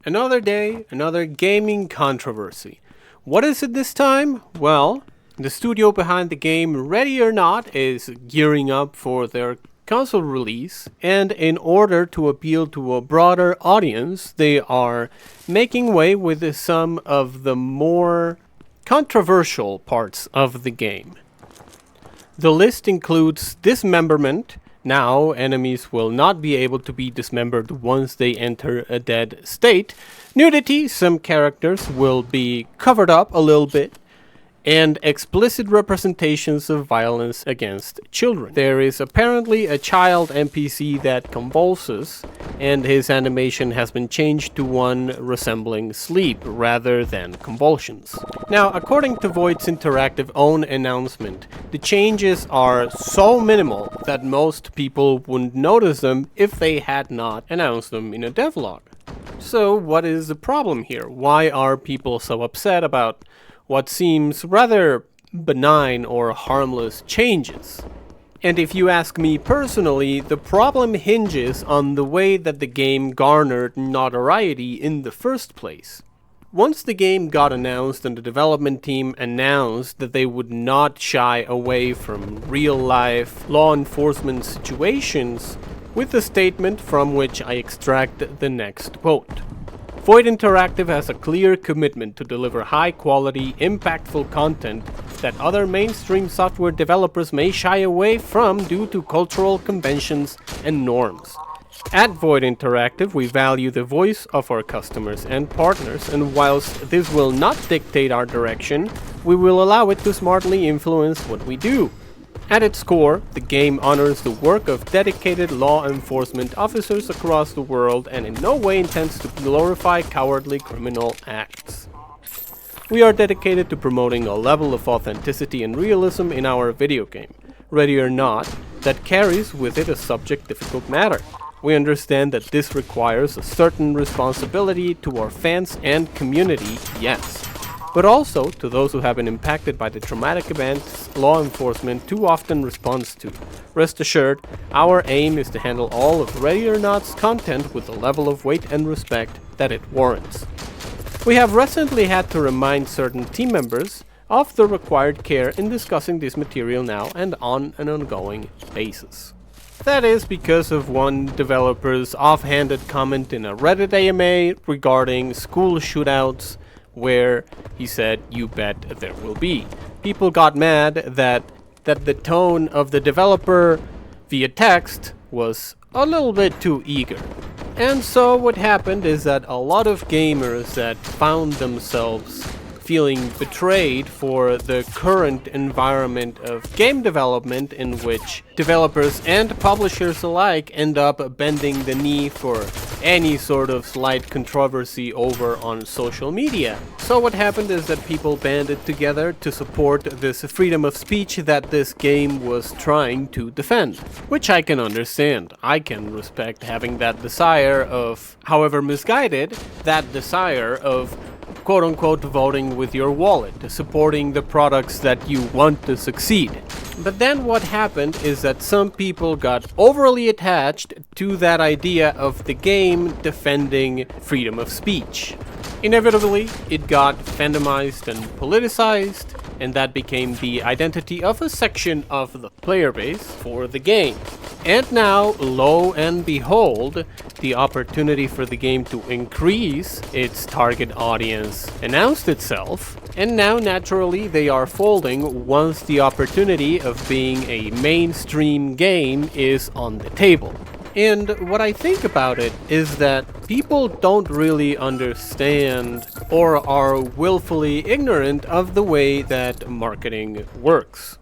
Another day, another gaming controversy. What is it this time? Well, the studio behind the game Ready or Not is gearing up for their console release, and in order to appeal to a broader audience, they are making way with some of the more controversial parts of the game. The list includes dismemberment. Now, enemies will not be able to be dismembered once they enter a dead state. Nudity, some characters will be covered up a little bit. And explicit representations of violence against children. There is apparently a child NPC that convulses, and his animation has been changed to one resembling sleep rather than convulsions. Now, according to Void's Interactive own announcement, the changes are so minimal that most people wouldn't notice them if they had not announced them in a devlog. So, what is the problem here? Why are people so upset about what seems rather benign or harmless changes? And if you ask me personally, the problem hinges on the way that the game garnered notoriety in the first place. Once the game got announced and the development team announced that they would not shy away from real-life law enforcement situations, with a statement from which I extract the next quote. Void Interactive has a clear commitment to deliver high-quality, impactful content that other mainstream software developers may shy away from due to cultural conventions and norms. At Void Interactive, we value the voice of our customers and partners, and whilst this will not dictate our direction, we will allow it to smartly influence what we do. At its core, the game honors the work of dedicated law enforcement officers across the world and in no way intends to glorify cowardly criminal acts. We are dedicated to promoting a level of authenticity and realism in our video game, Ready or Not, that carries with it a subject difficult matter. We understand that this requires a certain responsibility to our fans and community, yes, but also to those who have been impacted by the traumatic events law enforcement too often responds to. Rest assured, our aim is to handle all of Ready or Not's content with the level of weight and respect that it warrants. We have recently had to remind certain team members of the required care in discussing this material now and on an ongoing basis. That is because of one developer's offhanded comment in a Reddit AMA regarding school shootouts, where he said, "You bet there will be." People got mad that the tone of the developer via text was a little bit too eager. And so what happened is that a lot of gamers that found themselves feeling betrayed for the current environment of game development, in which developers and publishers alike end up bending the knee for any sort of slight controversy over on social media. So what happened is that people banded together to support this freedom of speech that this game was trying to defend, which I can understand. I can respect having that desire of, however misguided, that desire of quote-unquote voting with your wallet, supporting the products that you want to succeed. But then what happened is that some people got overly attached to that idea of the game defending freedom of speech. Inevitably, it got fandomized and politicized, and that became the identity of a section of the player base for the game. And now, lo and behold, the opportunity for the game to increase its target audience announced itself, and now naturally they are folding once the opportunity of being a mainstream game is on the table. And what I think about it is that people don't really understand or are willfully ignorant of the way that marketing works.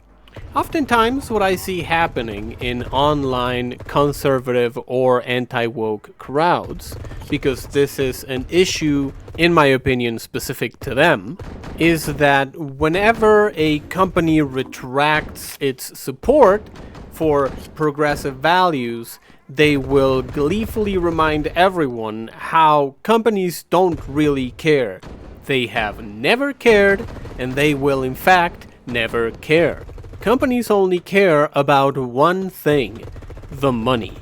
Oftentimes what I see happening in online conservative or anti-woke crowds, because this is an issue, in my opinion, specific to them, is that whenever a company retracts its support for progressive values, they will gleefully remind everyone how companies don't really care. They have never cared, and they will in fact never care. Companies only care about one thing: the money.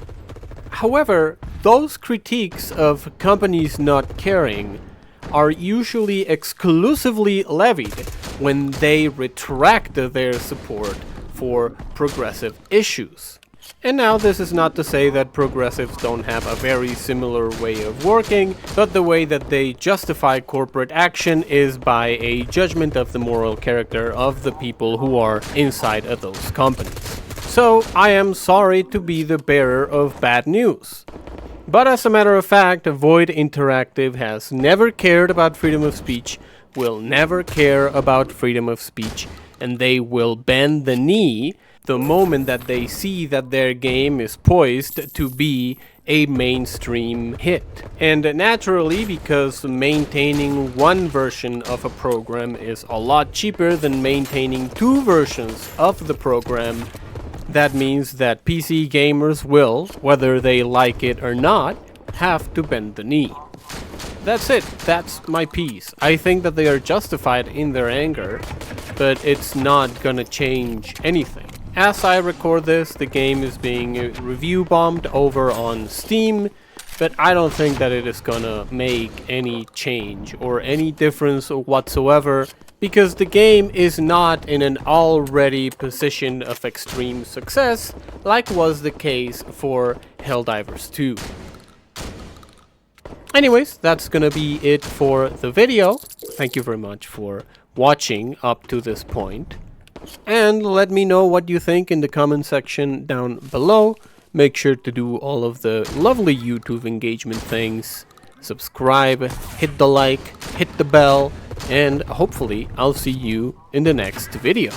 However, those critiques of companies not caring are usually exclusively levied when they retract their support for progressive issues. And now this is not to say that progressives don't have a very similar way of working, but the way that they justify corporate action is by a judgment of the moral character of the people who are inside of those companies. So I am sorry to be the bearer of bad news. But as a matter of fact, Void Interactive has never cared about freedom of speech, will never care about freedom of speech, and they will bend the knee the moment that they see that their game is poised to be a mainstream hit. And naturally, because maintaining one version of a program is a lot cheaper than maintaining two versions of the program, that means that PC gamers will, whether they like it or not, have to bend the knee. That's it. That's my piece. I think that they are justified in their anger, but it's not gonna change anything. As I record this, the game is being review bombed over on Steam, but I don't think that it is gonna make any change or any difference whatsoever, because the game is not in an already position of extreme success, like was the case for Helldivers 2. Anyways, that's gonna be it for the video. Thank you very much for watching up to this point. And let me know what you think in the comment section down below. Make sure to do all of the lovely YouTube engagement things. Subscribe, hit the like, hit the bell, and hopefully I'll see you in the next video.